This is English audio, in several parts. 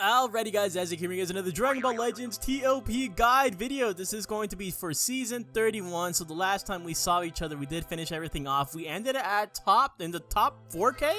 Alrighty guys, as you can hear, another Dragon Ball Legends TOP guide video. This is going to be for season 31. So the last time we saw each other, we did finish everything off. We ended at in the top 4K,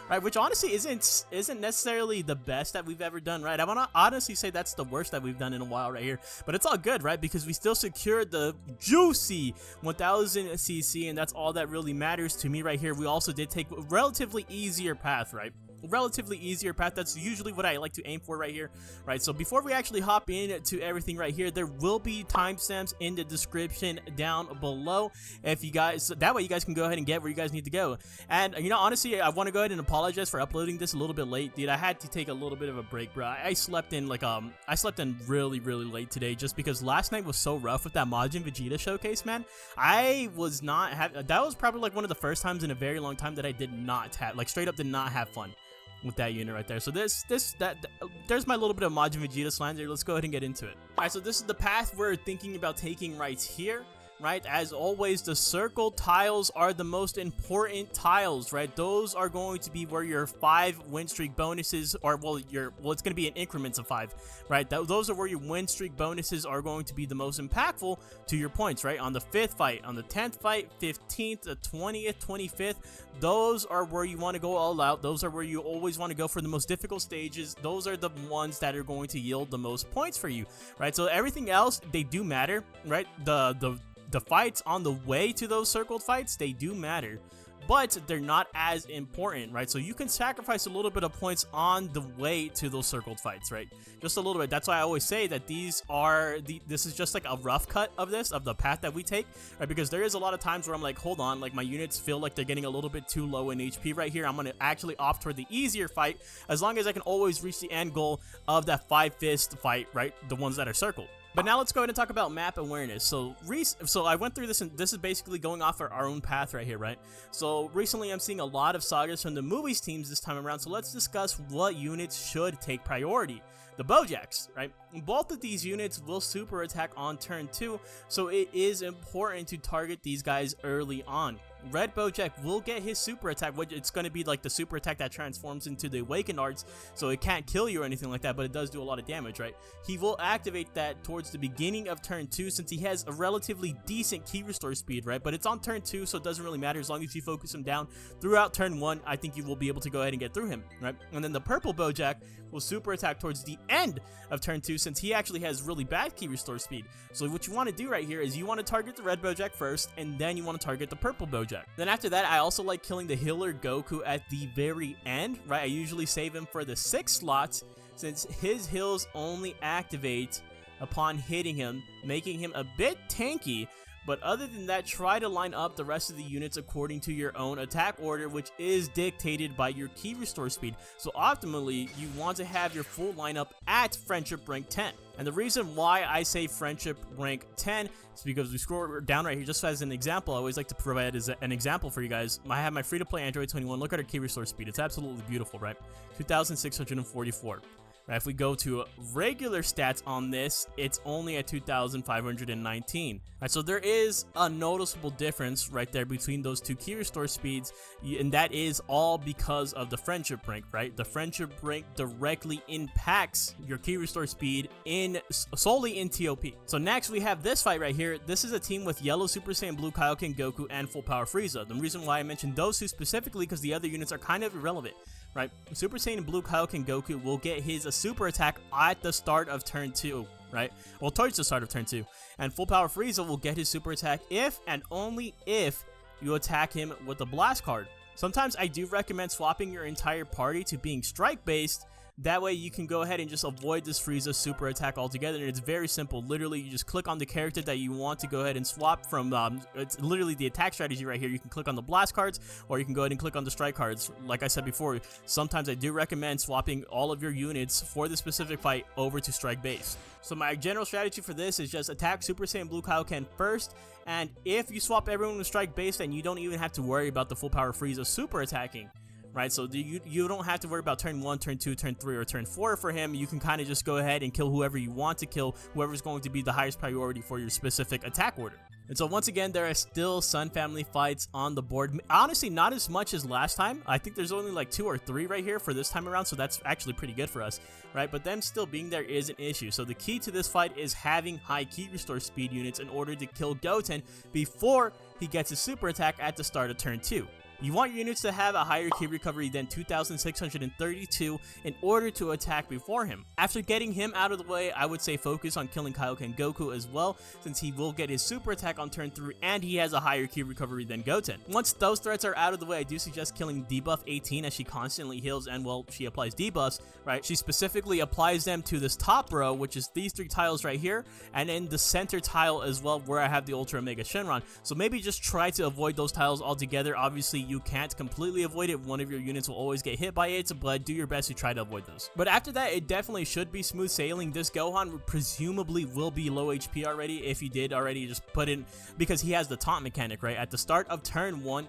right? Which honestly isn't necessarily the best that we've ever done, right? I want to honestly say that's the worst that we've done in a while right here. But it's all good, right? Because we still secured the juicy 1000 CC, and that's all that really matters to me right here. We also did take a relatively easier path, right? Relatively easier path. That's usually what I like to aim for right here, right? So before we actually hop into everything right here, there will be timestamps in the description down below. If you guys, that way you guys can go ahead and get where you guys need to go. And you know, honestly, I want to go ahead and apologize for uploading this a little bit late, dude. I had to take a little bit of a break, bro. I slept in like I slept in really late today, just because last night was so rough with that Majin Vegeta showcase, man. I was not that was probably like one of the first times in a very long time that I did not have, like, straight up did not have fun with that unit right there. So there's my little bit of Majin Vegeta slander. Let's go ahead and get into it. Alright, so this is the path we're thinking about taking right here. Right, as always, the circle tiles are the most important tiles, right? Those are going to be where your 5 win streak bonuses are. Well, it's going to be in increments of 5, right? Those are where your win streak bonuses are going to be the most impactful to your points, right? On the 5th fight, on the 10th fight, 15th, the 20th, 25th, those are where you want to go all out. Those are where you always want to go for the most difficult stages. Those are the ones that are going to yield the most points for you, right? So everything else, they do matter, right? The fights on the way to those circled fights, they do matter, but they're not as important, right? So you can sacrifice a little bit of points on the way to those circled fights, right? Just a little bit. That's why I always say that this is just like a rough cut of the path that we take, right? Because there is a lot of times where I'm like, hold on, like my units feel like they're getting a little bit too low in HP right here. I'm going to actually opt for the easier fight, as long as I can always reach the end goal of that 5-fist fight, right? The ones that are circled. But now let's go ahead and talk about map awareness. So I went through this, and this is basically going off our own path right here, right? So recently I'm seeing a lot of Sagas from the movies teams this time around, so let's discuss what units should take priority. The Bojacks, right? Both of these units will super attack on turn 2, so it is important to target these guys early on. Red Bojack will get his super attack, which it's going to be like the super attack that transforms into the Awakened Arts, so it can't kill you or anything like that, but it does do a lot of damage, right? He will activate that towards the beginning of turn 2, since he has a relatively decent key restore speed, right? But it's on turn 2, so it doesn't really matter as long as you focus him down throughout turn 1. I think you will be able to go ahead and get through him, right? And then the Purple Bojack will super attack towards the end of turn 2, since he actually has really bad key restore speed. So what you want to do right here is you want to target the Red Bojack first, and then you want to target the Purple Bojack. Then after that, I also like killing the healer Goku at the very end, right? I usually save him for the 6th slot, since his heals only activate upon hitting him, making him a bit tanky. But other than that, try to line up the rest of the units according to your own attack order, which is dictated by your key restore speed. So optimally, you want to have your full lineup at Friendship rank 10. And the reason why I say Friendship rank 10 is because we scroll down right here, just as an example. I always like to provide as an example for you guys. I have my free-to-play Android 21. Look at our key restore speed. It's absolutely beautiful, right? 2,644. If we go to regular stats on this, it's only at 2,519. Right, so there is a noticeable difference right there between those two key restore speeds, and that is all because of the friendship rank, right? The friendship rank directly impacts your key restore speed solely in TOP. So next we have this fight right here. This is a team with Yellow Super Saiyan Blue Kaioken Goku and Full Power Frieza. The reason why I mentioned those two specifically because the other units are kind of irrelevant. Right, Super Saiyan Blue Kaioken Goku will get his super attack at the start of turn 2, right? Well, towards the start of turn 2. And Full Power Frieza will get his super attack if and only if you attack him with a blast card. Sometimes I do recommend swapping your entire party to being strike based. That way you can go ahead and just avoid this Frieza super attack altogether, and it's very simple. Literally, you just click on the character that you want to go ahead and swap from. It's literally the attack strategy right here. You can click on the blast cards, or you can go ahead and click on the strike cards. Like I said before, sometimes I do recommend swapping all of your units for the specific fight over to strike base. So my general strategy for this is just attack Super Saiyan Blue Kaioken first, and if you swap everyone to strike base, then you don't even have to worry about the Full Power Frieza super attacking. Right, so you don't have to worry about turn 1, turn 2, turn 3, or turn 4 for him. You can kind of just go ahead and kill whoever you want to kill, whoever's going to be the highest priority for your specific attack order. And so once again, there are still Sun family fights on the board. Honestly, not as much as last time. I think there's only like 2 or 3 right here for this time around, so that's actually pretty good for us, right? But them still being there is an issue. So the key to this fight is having high ki restore speed units in order to kill Goten before he gets his super attack at the start of turn 2. You want your units to have a higher ki recovery than 2632 in order to attack before him. After getting him out of the way, I would say focus on killing Kaioken Goku as well, since he will get his super attack on turn 3 and he has a higher ki recovery than Goten. Once those threats are out of the way, I do suggest killing debuff 18 as she constantly heals and, well, she applies debuffs, right? She specifically applies them to this top row, which is these 3 tiles right here, and in the center tile as well where I have the Ultra Mega Shenron. So maybe just try to avoid those tiles altogether. Obviously, you can't completely avoid it. One of your units will always get hit by it, but do your best to try to avoid those. But after that, it definitely should be smooth sailing. This Gohan presumably will be low HP already if you did already just put in, because he has the taunt mechanic, right? At the start of turn 1,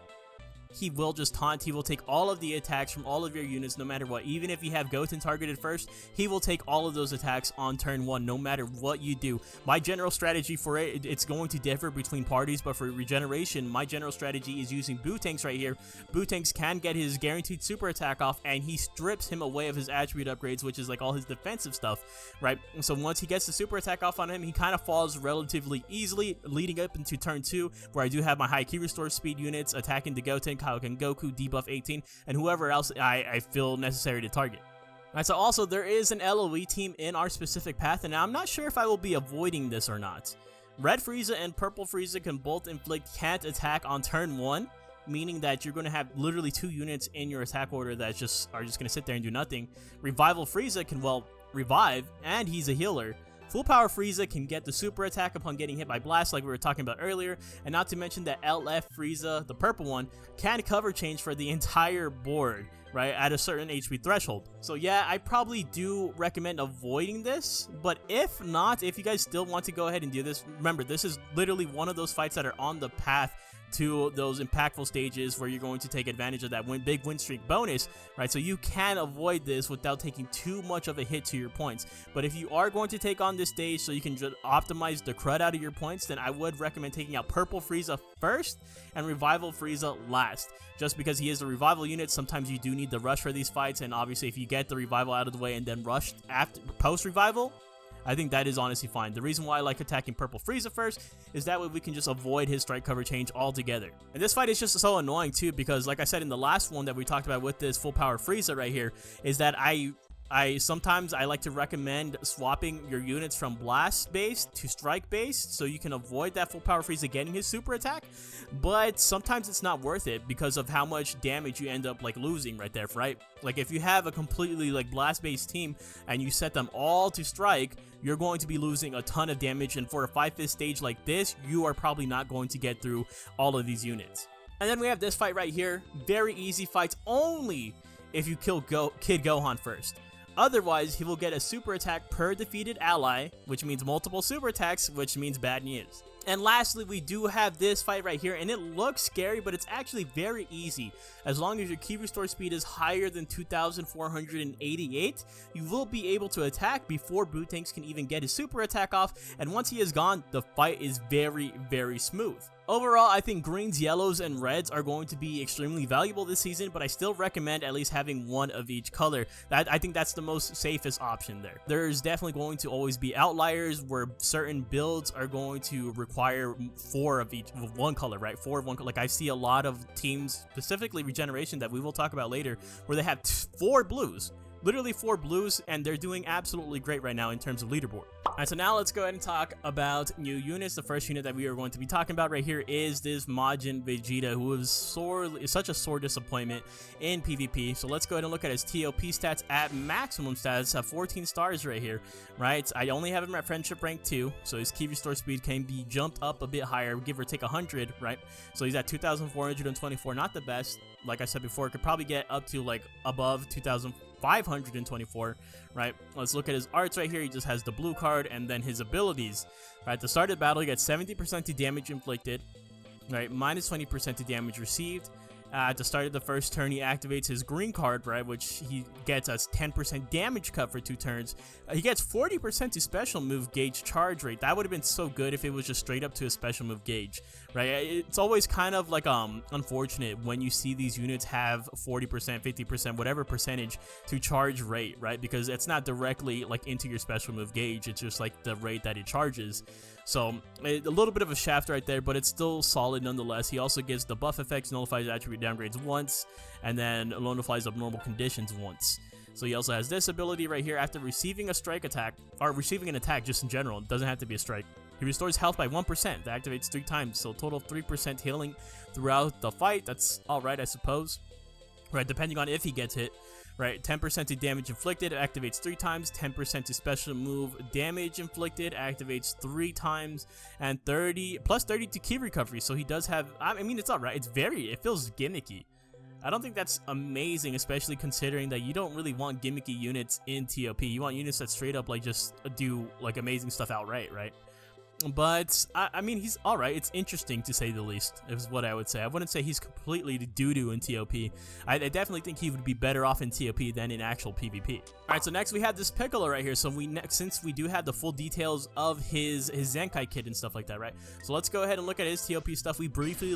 he will just taunt. He will take all of the attacks from all of your units no matter what. Even if you have Goten targeted first, he will take all of those attacks on turn 1 no matter what you do. My general strategy for it, it's going to differ between parties, but for regeneration, my general strategy is using Bootanks right here. Bootanks can get his guaranteed super attack off, and he strips him away of his attribute upgrades, which is like all his defensive stuff, right? So once he gets the super attack off on him, he kind of falls relatively easily, leading up into turn 2, where I do have my high ki restore speed units attacking the Goten, Kaioken Goku, debuff 18, and whoever else I feel necessary to target. Alright, so also there is an LOE team in our specific path, and I'm not sure if I will be avoiding this or not. Red Frieza and Purple Frieza can both inflict can't attack on turn 1, meaning that you're going to have literally 2 units in your attack order that are just going to sit there and do nothing. Revival Frieza can, well, revive, and he's a healer. Full Power Frieza can get the super attack upon getting hit by blast like we were talking about earlier, and not to mention that LF Frieza, the purple one, can cover change for the entire board, right, at a certain HP threshold. So yeah, I probably do recommend avoiding this, but if not, if you guys still want to go ahead and do this, remember, this is literally one of those fights that are on the path to those impactful stages where you're going to take advantage of that big win streak bonus, right? So you can avoid this without taking too much of a hit to your points. But if you are going to take on this stage so you can just optimize the crud out of your points, then I would recommend taking out Purple Frieza first and Revival Frieza last. Just because he is a revival unit, sometimes you do need the rush for these fights, and obviously if you get the revival out of the way and then rush after post-revival, I think that is honestly fine. The reason why I like attacking Purple Frieza first is that way we can just avoid his strike cover change altogether. And this fight is just so annoying too, because like I said in the last one that we talked about with this full power Frieza right here, is that I sometimes like to recommend swapping your units from blast based to strike based so you can avoid that full power Frieza getting his super attack, but sometimes it's not worth it because of how much damage you end up like losing right there, right? Like if you have a completely like blast based team and you set them all to strike, you're going to be losing a ton of damage, and for a 5-5 stage like this, you are probably not going to get through all of these units. And then we have this fight right here, very easy fights only if you kill Kid Gohan first. Otherwise, he will get a super attack per defeated ally, which means multiple super attacks, which means bad news. And lastly, we do have this fight right here, and it looks scary, but it's actually very easy. As long as your ki restore speed is higher than 2,488, you will be able to attack before Bootanks can even get his super attack off, and once he is gone, the fight is very, very smooth. Overall, I think greens, yellows, and reds are going to be extremely valuable this season, but I still recommend at least having one of each color. I think that's the most safest option there. There's definitely going to always be outliers where certain builds are going to require 4 of each of one color, right? 4 of one color. Like I see a lot of teams, specifically Regeneration, that we will talk about later, where they have 4 blues. Literally 4 blues, and they're doing absolutely great right now in terms of leaderboard. Alright, so now let's go ahead and talk about new units. The first unit that we are going to be talking about right here is this Majin Vegeta, who is such a sore disappointment in PvP. So let's go ahead and look at his ToP stats at maximum stats at 14 stars right here, right? I only have him at friendship rank 2, so his ki restore speed can be jumped up a bit higher, give or take 100, right? So he's at 2,424, not the best. Like I said before, it could probably get up to like above 2,524, right? Let's look at his arts right here. He just has the blue card, and then his abilities, right? At the start of the battle, he gets 70% to damage inflicted, right? Minus 20% to damage received, At the start of the first turn, he activates his green card, right, which he gets as 10% damage cut for 2 turns. He gets 40% to special move gauge charge rate. That would have been so good if it was just straight up to a special move gauge, right? It's always kind of like unfortunate when you see these units have 40%, 50%, whatever percentage to charge rate, right? Because it's not directly like into your special move gauge. It's just like the rate that it charges. So a little bit of a shaft right there, but it's still solid nonetheless. He also gives the buff effects, nullifies attribute downgrades once, and then nullifies abnormal conditions once. So he also has this ability right here. After receiving a strike attack, or receiving an attack just in general, it doesn't have to be a strike, he restores health by 1%. That activates 3 times, so total of 3% healing throughout the fight. That's alright, I suppose. Right, depending on if he gets hit. Right, 10% to damage inflicted, activates 3 times, 10% to special move damage inflicted, activates 3 times, and 30 plus 30 to key recovery. So he does have, I mean, it's alright. It feels gimmicky. I don't think that's amazing, especially considering that you don't really want gimmicky units in ToP. You want units that straight up like just do like amazing stuff outright, right? But I mean, he's alright. It's interesting to say the least, is what I would say. I wouldn't say he's completely doo-doo in ToP. I definitely think he would be better off in ToP than in actual PvP. Alright, so next we have this Piccolo right here. So since we do have the full details of his Zenkai kit and stuff like that, right? So let's go ahead and look at his ToP stuff. We briefly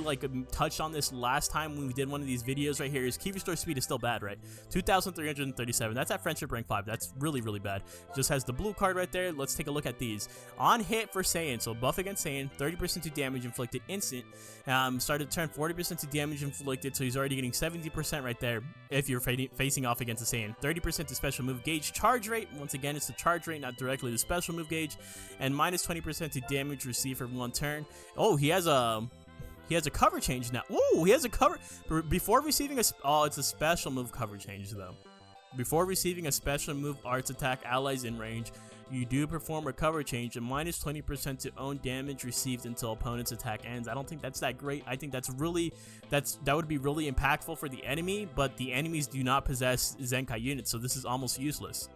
touched on this last time when we did one of these videos right here. His key restore speed is still bad, right? 2,337. That's at friendship rank 5. That's really, really bad. Just has the blue card right there. Let's take a look at these. On hit for Saiyan. So buff against Saiyan, 30% to damage inflicted instant. Started turn 40% to damage inflicted, so he's already getting 70% right there if you're facing off against a Saiyan. 30% to special move gauge charge rate. Once again, it's the charge rate, not directly the special move gauge. And minus 20% to damage received for 1 turn. Oh, he has a cover change now. Ooh, he has a cover before receiving it's a special move cover change though. Before receiving a special move arts attack allies in range, you do perform a cover change and minus 20% to own damage received until opponent's attack ends. I don't think that's that great. I think that would be really impactful for the enemy, but the enemies do not possess Zenkai units, so this is almost useless.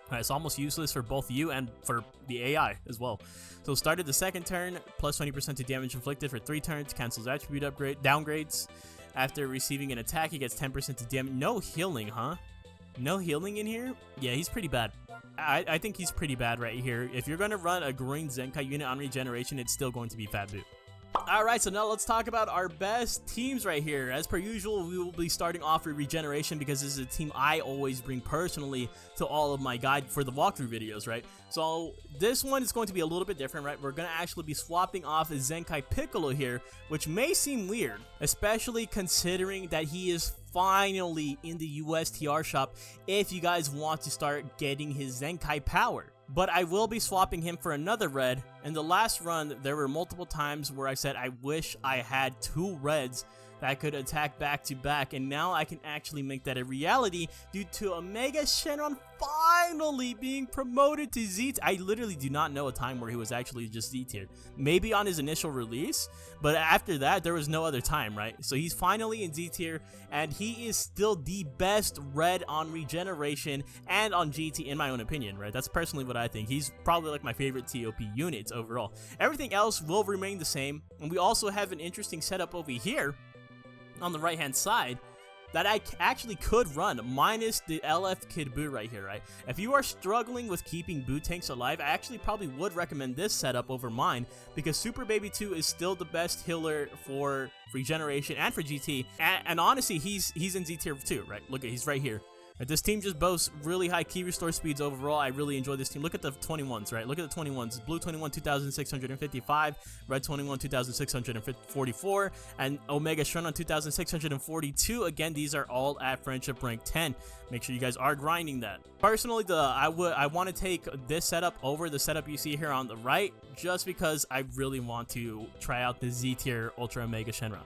Alright, it's almost useless for both you and for the AI as well. So started the second turn, plus 20% to damage inflicted for 3 turns, cancels attribute downgrades. After receiving an attack, he gets 10% to damage. No healing, huh? No healing in here? Yeah, he's pretty bad. I think he's pretty bad right here. If you're going to run a green Zenkai unit on regeneration, it's still going to be Fat Boot. Alright, so now let's talk about our best teams right here. As per usual, we will be starting off with regeneration because this is a team I always bring personally to all of my guide for the walkthrough videos, right? So this one is going to be a little bit different, right? We're going to actually be swapping off Zenkai Piccolo here, which may seem weird, especially considering that he is finally in the USTR shop if you guys want to start getting his Zenkai power. But I will be swapping him for another red. In the last run, there were multiple times where I said I wish I had 2 reds that could attack back to back, and now I can actually make that a reality due to Omega Shenron finally being promoted to Z tier. I literally do not know a time where he was actually just Z tier. Maybe on his initial release, but after that there was no other time, right? So he's finally in Z tier, and he is still the best red on regeneration and on GT in my own opinion, right? That's personally what I think. He's probably like my favorite ToP units overall. Everything else will remain the same, and we also have an interesting setup over here on the right hand side that I actually could run minus the LF Kid Boo right here, right? If you are struggling with keeping Boo tanks alive, I actually probably would recommend this setup over mine because Super Baby 2 is still the best healer for regeneration and for GT, and honestly he's in Z tier too, right? Look at, he's right here. This team just boasts really high key restore speeds overall. I really enjoy this team. Look at the 21s, right? Look at the 21s. Blue 21, 2,655. Red 21, 2,644. And Omega Shenron, 2,642. Again, these are all at friendship rank 10. Make sure you guys are grinding that. Personally, I want to take this setup over the setup you see here on the right, just because I really want to try out the Z tier Ultra Omega Shenron.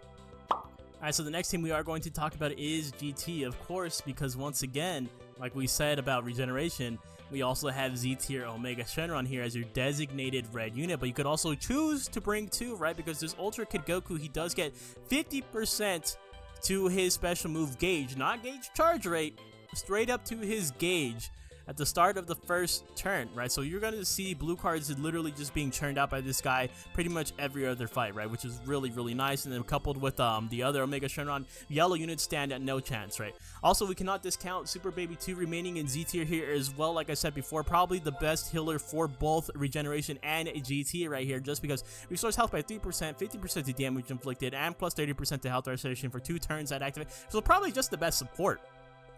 Alright, so the next team we are going to talk about is GT, of course, because once again, like we said about regeneration, we also have Z tier Omega Shenron here as your designated red unit, but you could also choose to bring 2, right? Because this Ultra Kid Goku, he does get 50% to his special move gauge, not gauge charge rate, straight up to his gauge. at the start of the first turn, right? So you're going to see blue cards literally just being churned out by this guy pretty much every other fight, right? Which is really, really nice. And then coupled with the other Omega Shenron, yellow units stand at no chance, right? Also, we cannot discount Super Baby 2 remaining in Z tier here as well. Like I said before, probably the best healer for both regeneration and GT right here, just because restores health by 3%, 50% to damage inflicted, and plus 30% to health restoration for 2 turns at activate. So probably just the best support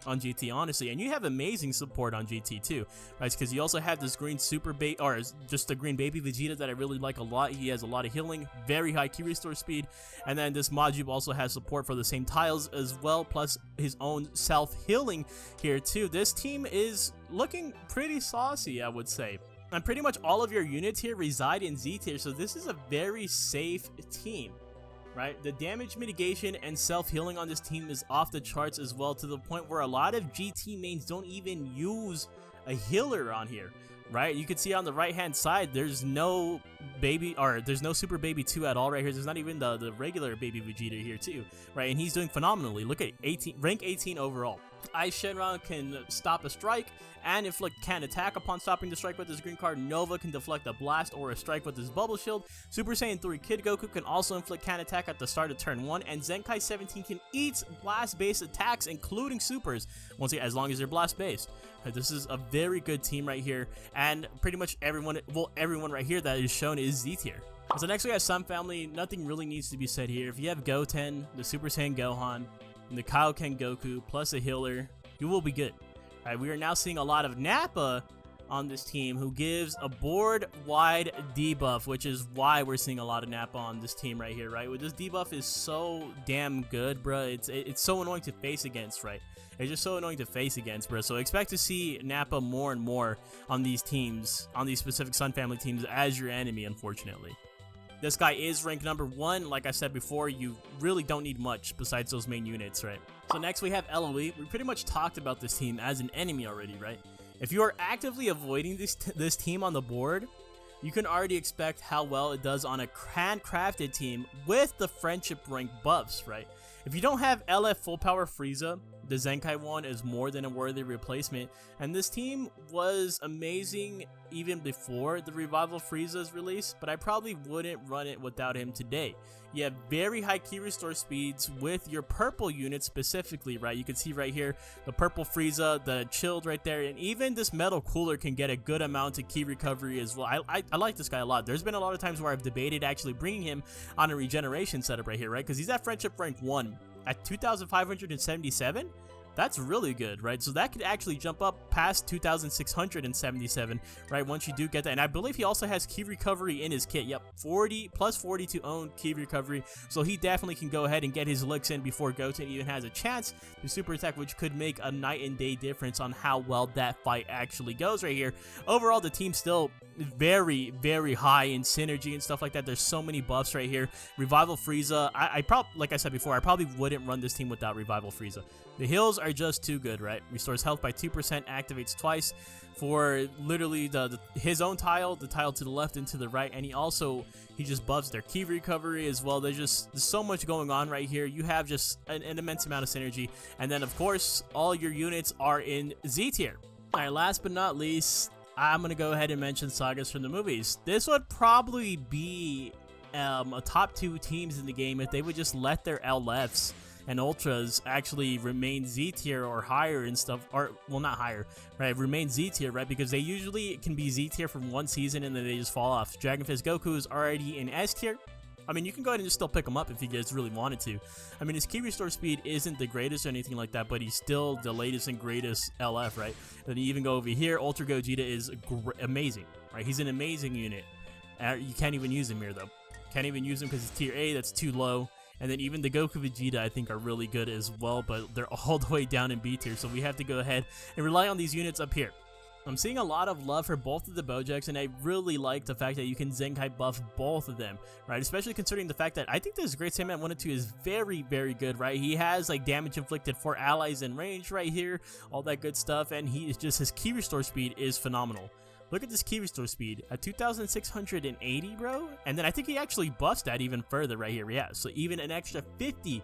on GT, honestly. And you have amazing support on GT too, right? Because you also have this green super baby, or just the green baby Vegeta that I really like a lot. He has a lot of healing, very high key restore speed, and then this Majin also has support for the same tiles as well, plus his own self healing here too. This team is looking pretty saucy, I would say. And pretty much all of your units here reside in Z tier, so this is a very safe team, right? The damage mitigation and self-healing on this team is off the charts as well, to the point where a lot of GT mains don't even use a healer on here, right? You can see on the right hand side there's no baby, or there's no Super Baby 2 at all right here. There's not even the regular baby Vegeta here too, right? And he's doing phenomenally. Look at 18, rank 18 overall. Ice Shenron can stop a strike and inflict can attack upon stopping the strike with his green card. Nova can deflect a blast or a strike with his bubble shield. Super Saiyan 3 Kid Goku can also inflict can attack at the start of turn 1, and Zenkai 17 can eat blast based attacks including supers, once again, as long as they're blast based. This is a very good team right here, and pretty much everyone, well, everyone right here that is shown is Z tier. So next we have Sun Family. Nothing really needs to be said here. If you have Goten, the Super Saiyan Gohan, and the Kaioken Goku plus a healer, you will be good. Right, we are now seeing a lot of Nappa on this team, who gives a board-wide debuff, which is why we're seeing a lot of Nappa on this team right here, right? This debuff is so damn good, bro. It's so annoying to face against, right? It's just so annoying to face against, bro. So expect to see Nappa more and more on these teams, on these specific Sun Family teams, as your enemy, unfortunately. This guy is ranked number 1. Like I said before, you really don't need much besides those main units, right? So next we have LOE. We pretty much talked about this team as an enemy already, right? If you are actively avoiding this team on the board, you can already expect how well it does on a handcrafted team with the friendship rank buffs, right? If you don't have LF Full Power Frieza, the Zenkai one is more than a worthy replacement, and this team was amazing even before the Revival Frieza's release, but I probably wouldn't run it without him today. You have very high key restore speeds with your purple units specifically, right? You can see right here the purple Frieza, the chilled right there, and even this metal cooler can get a good amount of key recovery as well. I like this guy a lot. There's been a lot of times where I've debated actually bringing him on a regeneration setup right here, right? Because he's at friendship rank 1 at 2,577. That's really good, right? So that could actually jump up past 2,677, right? Once you do get that. And I believe he also has key recovery in his kit. Yep, 40 plus 40 to own key recovery. So he definitely can go ahead and get his licks in before Goten even has a chance to super attack, which could make a night and day difference on how well that fight actually goes right here. Overall, the team's still very, very high in synergy and stuff like that. There's so many buffs right here. Revival Frieza, I probably, like I said before, I probably wouldn't run this team without Revival Frieza. The heals are just too good, right? Restores health by 2%, activates twice for literally his own tile, the tile to the left and to the right, and he just buffs their key recovery as well. There's so much going on right here. You have just an immense amount of synergy, and then of course all your units are in Z tier. All right, last but not least, I'm gonna go ahead and mention Sagas from the movies. This would probably be a top 2 teams in the game if they would just let their LFs and Ultras actually remain Z tier or higher and stuff, or well, not higher, right? Remain Z tier, right? Because they usually can be Z tier from one season and then they just fall off. Dragon Fist Goku is already in S tier. I mean, you can go ahead and just still pick him up if you guys really wanted to. I mean, his key restore speed isn't the greatest or anything like that, but he's still the latest and greatest LF, right? Then you even go over here, Ultra Gogeta is amazing, right? He's an amazing unit. You can't even use him here, though. Can't even use him because it's tier A, that's too low. And then even the Goku Vegeta I think are really good as well, but they're all the way down in B tier, so we have to go ahead and rely on these units up here. I'm seeing a lot of love for both of the Bojaks, and I really like the fact that you can Zenkai buff both of them, right? Especially considering the fact that I think this Great Saiyaman 1 and 2 is very, very good, right? He has like damage inflicted for allies in range right here, all that good stuff, and he is just, his key restore speed is phenomenal. Look at this key restore speed at 2,680, bro. And then I think he actually buffs that even further right here. Yeah, so even an extra 50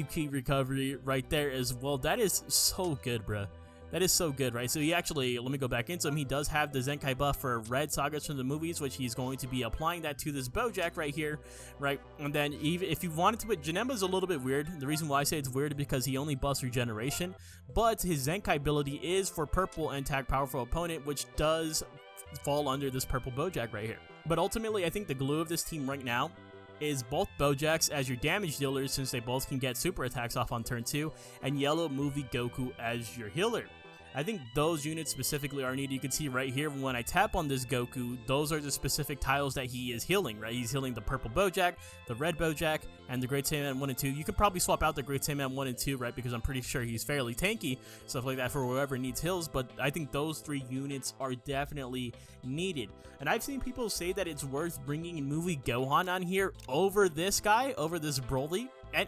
key recovery right there as well. That is so good, bro. That is so good, right? So he actually, let me go back into him. He does have the Zenkai buff for red Sagas from the movies, which he's going to be applying that to this Bojack right here, right? And then even if you wanted to put Janemba's a little bit weird. The reason why I say it's weird is because he only buffs regeneration, but his Zenkai ability is for purple and tag powerful opponent, which does fall under this purple Bojack right here. But ultimately, I think the glue of this team right now is both Bojacks as your damage dealers, since they both can get super attacks off on turn 2, and yellow movie Goku as your healer. I think those units specifically are needed. You can see right here when I tap on this Goku, those are the specific tiles that he is healing, right? He's healing the purple Bojack, the red Bojack, and the Great Saiyaman 1 and 2. You could probably swap out the Great Saiyaman 1 and 2, right? Because I'm pretty sure he's fairly tanky, stuff like that for whoever needs heals, but I think those 3 units are definitely needed. And I've seen people say that it's worth bringing in movie Gohan on here over this guy, over this Broly. And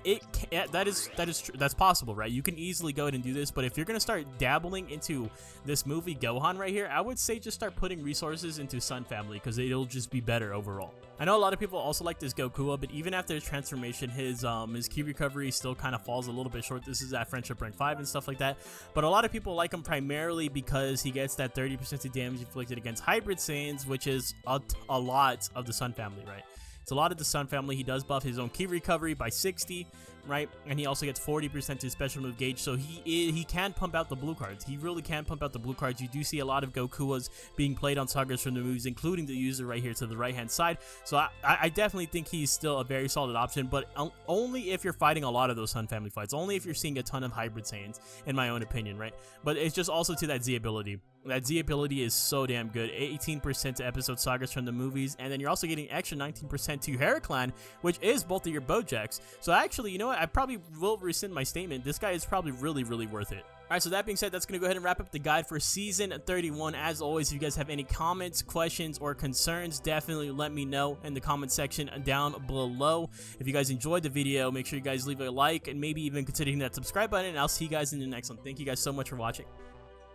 that is true. That's possible, right? You can easily go ahead and do this, but if you're gonna start dabbling into this movie Gohan right here, I would say just start putting resources into Sun Family, because it'll just be better overall. I know a lot of people also like this Goku, but even after his transformation, his key recovery still kind of falls a little bit short. This is at friendship rank 5 and stuff like that. But a lot of people like him primarily because he gets that 30% of damage inflicted against hybrid Saiyans, which is a lot of the Sun Family, right? It's a lot of the Sun Family. He does buff his own key recovery by 60, right? And he also gets 40% to special move gauge, so he can pump out the blue cards. He really can pump out the blue cards. You do see a lot of Gokuas being played on Sagas from the movies, including the user right here to the right-hand side. So I definitely think he's still a very solid option, but only if you're fighting a lot of those Sun Family fights. Only if you're seeing a ton of hybrid Saiyans, in my own opinion, right? But it's just also to that Z ability. That Z ability is so damn good. 18% to episode Sagas from the movies, and then you're also getting extra 19% to Heraclan, which is both of your Bojacks. So actually, you know what? I probably will rescind my statement. This guy is probably really, really worth it. Alright, so that being said, that's going to go ahead and wrap up the guide for Season 31. As always, if you guys have any comments, questions, or concerns, definitely let me know in the comment section down below. If you guys enjoyed the video, make sure you guys leave a like, and maybe even consider hitting that subscribe button, and I'll see you guys in the next one. Thank you guys so much for watching.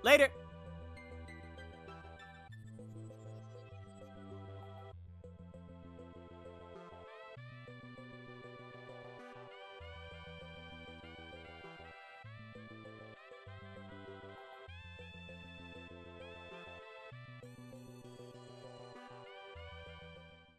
Later!